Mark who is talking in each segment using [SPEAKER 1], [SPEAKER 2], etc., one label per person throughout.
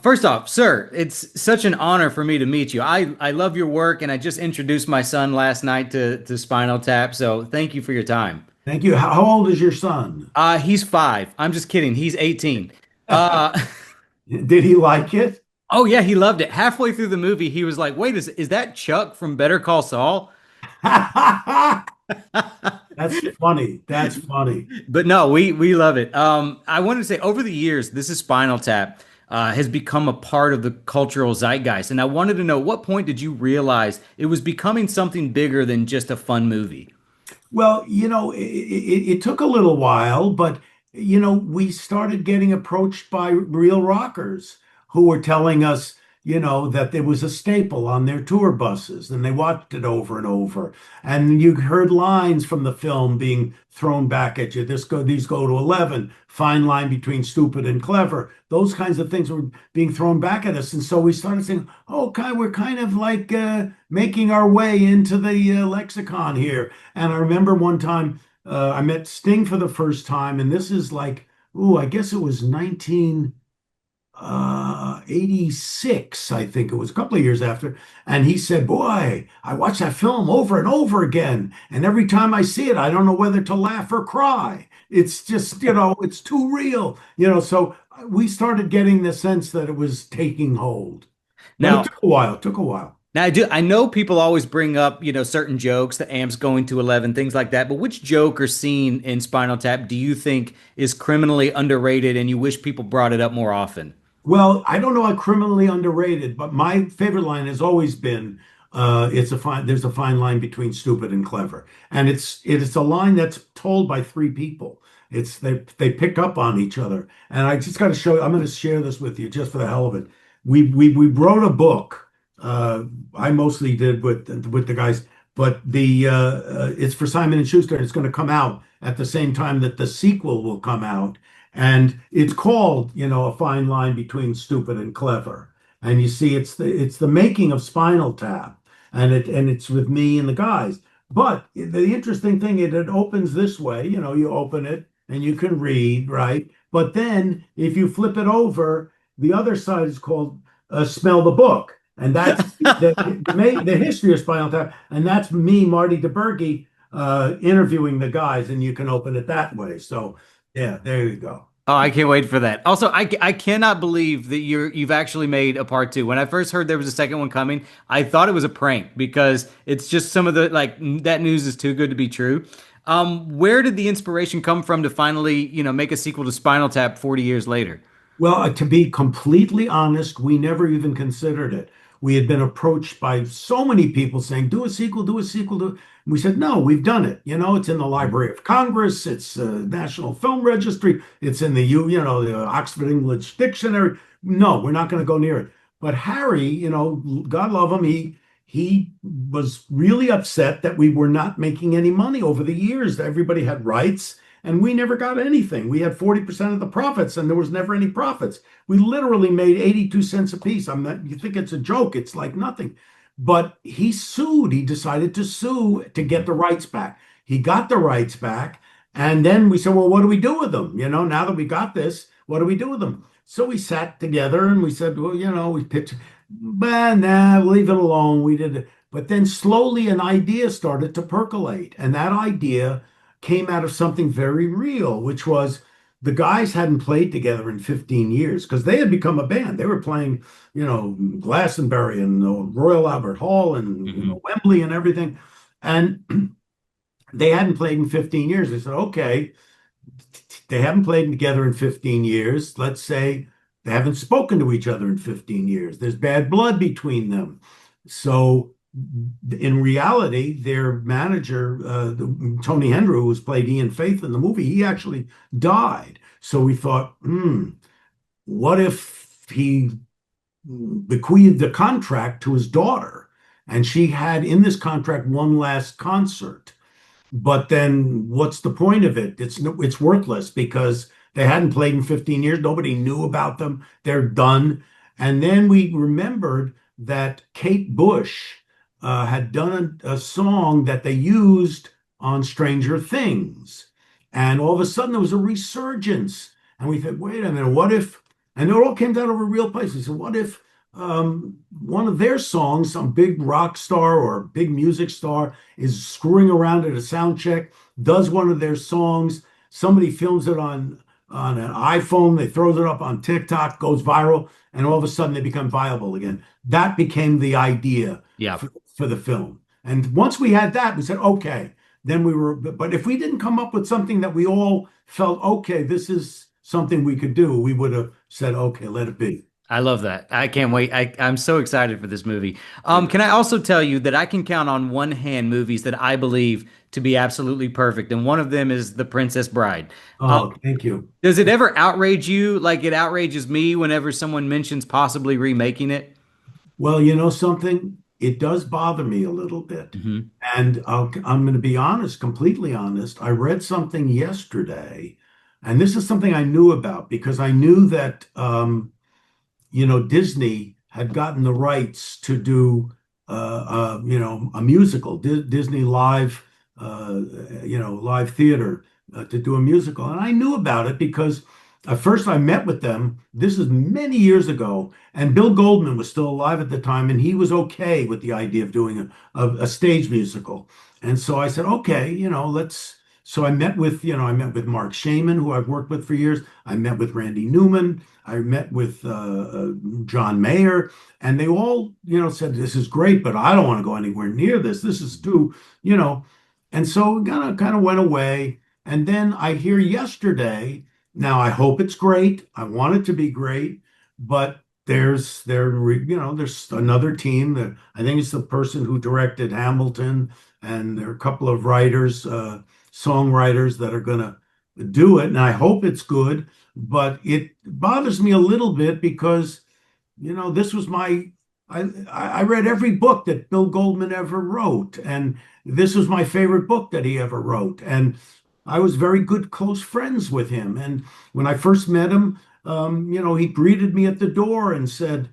[SPEAKER 1] First off, sir, it's such an honor for me to meet you. I love your work, and I just introduced my son last night to Spinal Tap, so thank you for your time.
[SPEAKER 2] Thank you. How old is your son?
[SPEAKER 1] He's 5. I'm just kidding. He's 18. Uh,
[SPEAKER 2] Did he like it?
[SPEAKER 1] oh yeah, he loved it. Halfway through the movie, he was like, "Wait, is that Chuck from Better Call Saul?"
[SPEAKER 2] That's funny. That's funny.
[SPEAKER 1] But no, we love it. I wanted to say over the years, this is Spinal Tap has become a part of the cultural zeitgeist, and I wanted to know what point did you realize it was becoming something bigger than just a fun movie?
[SPEAKER 2] Well, it took a little while, but we started getting approached by real rockers who were telling us, that there was a staple on their tour buses, and they watched it over and over. And you heard lines from the film being thrown back at you. These go to 11, fine line between stupid and clever. Those kinds of things were being thrown back at us. And so we started saying, oh, we're kind of like making our way into the lexicon here. And I remember one time I met Sting for the first time, and this is like, ooh, I guess it was 1986, I think it was a couple of years after. And he said, boy, I watched that film over and over again. And every time I see it, I don't know whether to laugh or cry. It's just, it's too real. So we started getting the sense that it was taking hold. But it
[SPEAKER 1] Now,
[SPEAKER 2] took a while. It took a while.
[SPEAKER 1] I know people always bring up, certain jokes, the amps going to 11, things like that, but which joke or scene in Spinal Tap do you think is criminally underrated and you wish people brought it up more often?
[SPEAKER 2] Well, I don't know how criminally underrated, but my favorite line has always been, there's a fine line between stupid and clever. And it's a line that's told by three people. They pick up on each other. And I just got to I'm going to share this with you just for the hell of it. We wrote a book. I mostly did with the guys, but it's for Simon and Schuster, and it's going to come out at the same time that the sequel will come out. And it's called, A Fine Line Between Stupid and Clever. And you see, it's the making of Spinal Tap, and it's with me and the guys. But the interesting thing is it opens this way, you open it and you can read, right? But then if you flip it over, the other side is called Smell the Book. And that's the history of Spinal Tap. And that's me, Marty DeBerge, interviewing the guys, and you can open it that way. So yeah, there you go.
[SPEAKER 1] Oh, I can't wait for that. Also, I cannot believe that you've actually made a part two. When I first heard there was a second one coming, I thought it was a prank because it's just some of the like that news is too good to be true. Where did the inspiration come from to finally, make a sequel to Spinal Tap 40 years later?
[SPEAKER 2] Well, to be completely honest, we never even considered it. We had been approached by so many people saying, do a sequel, do a sequel. We said, no, we've done it. It's in the Library of Congress, it's National Film Registry, it's in the Oxford English Dictionary. No, we're not going to go near it. But Harry, God love him, he was really upset that we were not making any money over the years. Everybody had rights and we never got anything. We had 40% of the profits and there was never any profits. We literally made 82 cents a piece. You think it's a joke, it's like nothing. But he sued. He decided to sue to get the rights back. He got the rights back. And then we said, well, what do we do with them? Now that we got this, what do we do with them? So we sat together and we said, well, we pitched, but nah, leave it alone. We did it. But then slowly an idea started to percolate. And that idea came out of something very real, which was the guys hadn't played together in 15 years because they had become a band. They were playing, Glastonbury and Royal Albert Hall and
[SPEAKER 1] Mhm.
[SPEAKER 2] Wembley and everything. And they hadn't played in 15 years. They said, okay, they haven't played together in 15 years. Let's say they haven't spoken to each other in 15 years. There's bad blood between them. So in reality, their manager, Tony Hendry, who was played Ian Faith in the movie, he actually died. So we thought, what if he bequeathed the contract to his daughter, and she had in this contract one last concert? But then what's the point of it? It's worthless because they hadn't played in 15 years. Nobody knew about them. They're done. And then we remembered that Kate Bush had done a song that they used on Stranger Things. And all of a sudden there was a resurgence. And we thought, wait a minute, what if And it all came down to a real place. He said, what if one of their songs, some big rock star or big music star, is screwing around at a sound check, does one of their songs, somebody films it on an iPhone, they throws it up on TikTok, goes viral, and all of a sudden they become viable again. That became the idea
[SPEAKER 1] Yeah.
[SPEAKER 2] for the film. And once we had that, we said, okay, then we were, but if we didn't come up with something that we all felt, okay, this is something we could do, we would have said, okay, let it be.
[SPEAKER 1] I love that. I can't wait. I'm so excited for this movie.
[SPEAKER 2] Yeah.
[SPEAKER 1] Can I also tell you that I can count on one hand movies that I believe to be absolutely perfect, and one of them is The Princess Bride. Um,
[SPEAKER 2] Oh, thank you.
[SPEAKER 1] does it ever outrage you like it outrages me whenever someone mentions possibly remaking it?
[SPEAKER 2] Well, you know something? It does bother me a little bit.
[SPEAKER 1] Hmm.
[SPEAKER 2] And I'm going to be honest, completely honest. I read something yesterday, and this is something I knew about because I knew that Disney had gotten the rights to do, a musical, Disney live, live theater to do a musical. And I knew about it because at first I met with them. This is many years ago, and Bill Goldman was still alive at the time, and he was okay with the idea of doing a stage musical. And so I said, okay, let's. So I met with Mark Shaman, who I've worked with for years. I met with Randy Newman. I met with John Mayer, and they all, said, this is great, but I don't want to go anywhere near this. This is too, you know. And so kind of went away. And then I hear yesterday, now I hope it's great. I want it to be great, but there's another team that I think it's the person who directed Hamilton, and there are a couple of writers, songwriters that are going to do it. And I hope it's good, but it bothers me a little bit because, this was I read every book that Bill Goldman ever wrote, and this was my favorite book that he ever wrote. And I was very good, close friends with him. And when I first met him, he greeted me at the door and said,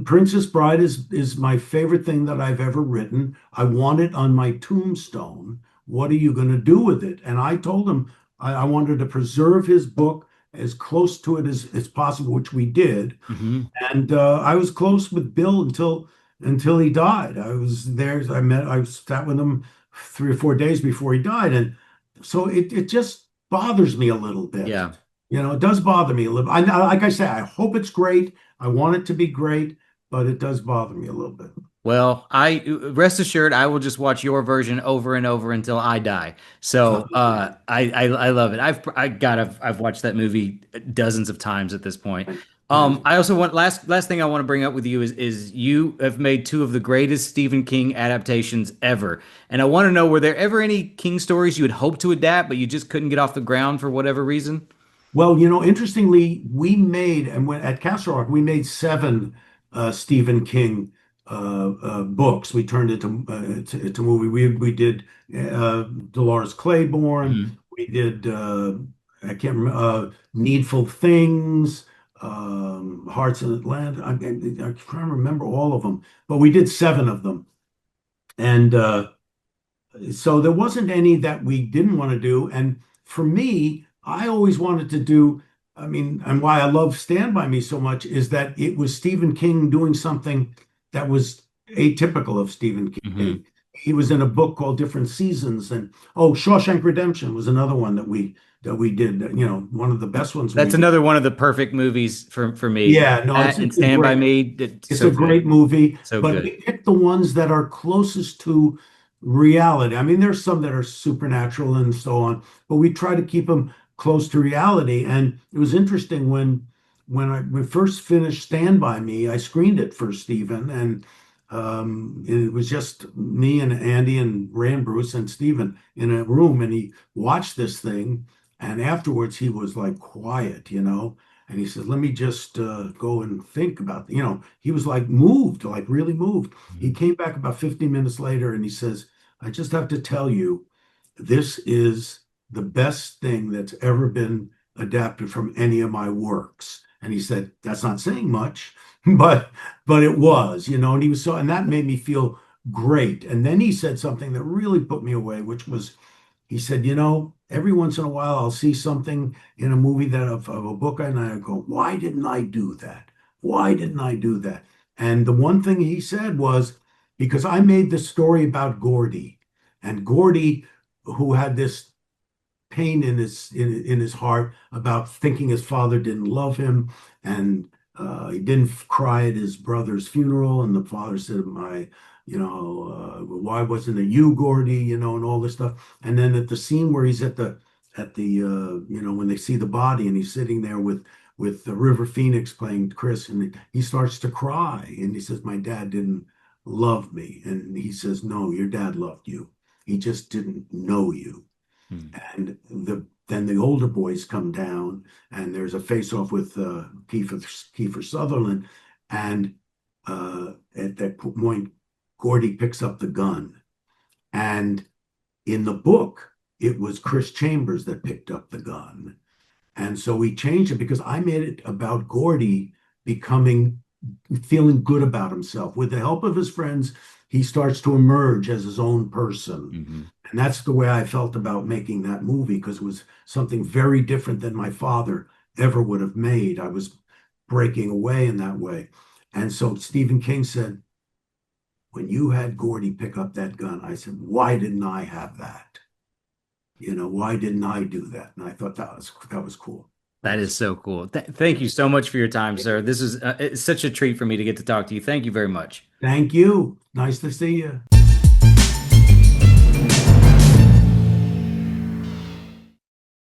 [SPEAKER 2] Princess Bride is my favorite thing that I've ever written. I want it on my tombstone. What are you going to do with it? And I told him I wanted to preserve his book as close to it as possible, which we did.
[SPEAKER 1] Hmm.
[SPEAKER 2] And I was close with Bill until he died. I was there. I sat with him 3 or 4 days before he died, and so it just bothers me a little bit.
[SPEAKER 1] Yeah.
[SPEAKER 2] It does bother me a little. Like I say, I hope it's great. I want it to be great, but it does bother me a little bit.
[SPEAKER 1] Well, I rest assured I will just watch your version over and over until I die. So I love it. I've watched that movie dozens of times at this point.
[SPEAKER 2] Nice.
[SPEAKER 1] I also want last thing I want to bring up with you is you have made two of the greatest Stephen King adaptations ever. And I want to know, were there ever any King stories you had hoped to adapt, but you just couldn't get off the ground for whatever reason?
[SPEAKER 2] Well, interestingly, we made, and when at Castle Rock, we made seven Stephen King books. We turned it to movie. We did Dolores Claiborne.
[SPEAKER 1] Mhm.
[SPEAKER 2] We did I can't remember Needful Things, Hearts in Atlanta. I can't remember all of them, but we did seven of them, and so there wasn't any that we didn't want to do. And for me, I always wanted to do, I mean, and why I love Stand By Me so much is that it was Stephen King doing something that was atypical of Stephen
[SPEAKER 1] Mhm.
[SPEAKER 2] King. He was in a book called Different Seasons, and oh, Shawshank Redemption was another one that we did, one of the best ones we
[SPEAKER 1] That's
[SPEAKER 2] did.
[SPEAKER 1] another one of the perfect movies for me.
[SPEAKER 2] Yeah, no,
[SPEAKER 1] That and
[SPEAKER 2] it's a
[SPEAKER 1] Stand By
[SPEAKER 2] great
[SPEAKER 1] Me, it's
[SPEAKER 2] it's
[SPEAKER 1] so
[SPEAKER 2] a
[SPEAKER 1] good.
[SPEAKER 2] great movie,
[SPEAKER 1] So
[SPEAKER 2] but
[SPEAKER 1] good.
[SPEAKER 2] we picked the ones that are closest to reality. I mean, there's some that are supernatural and so on, but we try to keep them close to reality. And it was interesting when we first finished Stand By Me, I screened it for Stephen, and it was just me and Andy and Ray and Bruce and Stephen in a room, and he watched this thing, and afterwards he was like quiet. And he said, let me just go and think about, he was like moved, like really moved. He
[SPEAKER 1] Mhm.
[SPEAKER 2] came back about 15 minutes later and he says, I just have to tell you, this is the best thing that's ever been adapted from any of my works. And he said, that's not saying much, but it was, and he was and that made me feel great. And then he said something that really put me away, which was, he said, every once in a while I'll see something in a movie that of a book and I go, why didn't I do that? Why didn't I do that? And the one thing he said was because I made this story about Gordy, and Gordy, who had this pain in his heart about thinking his father didn't love him, and he didn't cry at his brother's funeral, and the father said, "My, why wasn't it you, Gordy?" And all this stuff. And then at the scene where he's at the when they see the body and he's sitting there with the River Phoenix playing Chris, and he starts to cry, and he says, "My dad didn't love me," and he says, "No, your dad loved you. He just didn't know you."
[SPEAKER 1] Hmm.
[SPEAKER 2] And then the older boys come down, and there's a face-off with Kiefer Sutherland, and at that point, Gordy picks up the gun, and in the book, it was Chris Chambers that picked up the gun, and so we changed it because I made it about Gordy becoming feeling good about himself. With the help of his friends, he starts to emerge as his own person.
[SPEAKER 1] Hmm.
[SPEAKER 2] And that's the way I felt about making that movie because it was something very different than my father ever would have made. I was breaking away in that way. And so Stephen King said, when you had Gordy pick up that gun, I said, why didn't I have that? Why didn't I do that? And I thought that was cool. That
[SPEAKER 1] That
[SPEAKER 2] was
[SPEAKER 1] is so cool. Thank you so much for your time, sir. This is it's such a treat for me to get to talk to you. Thank you very much.
[SPEAKER 2] Thank you. Nice to see you.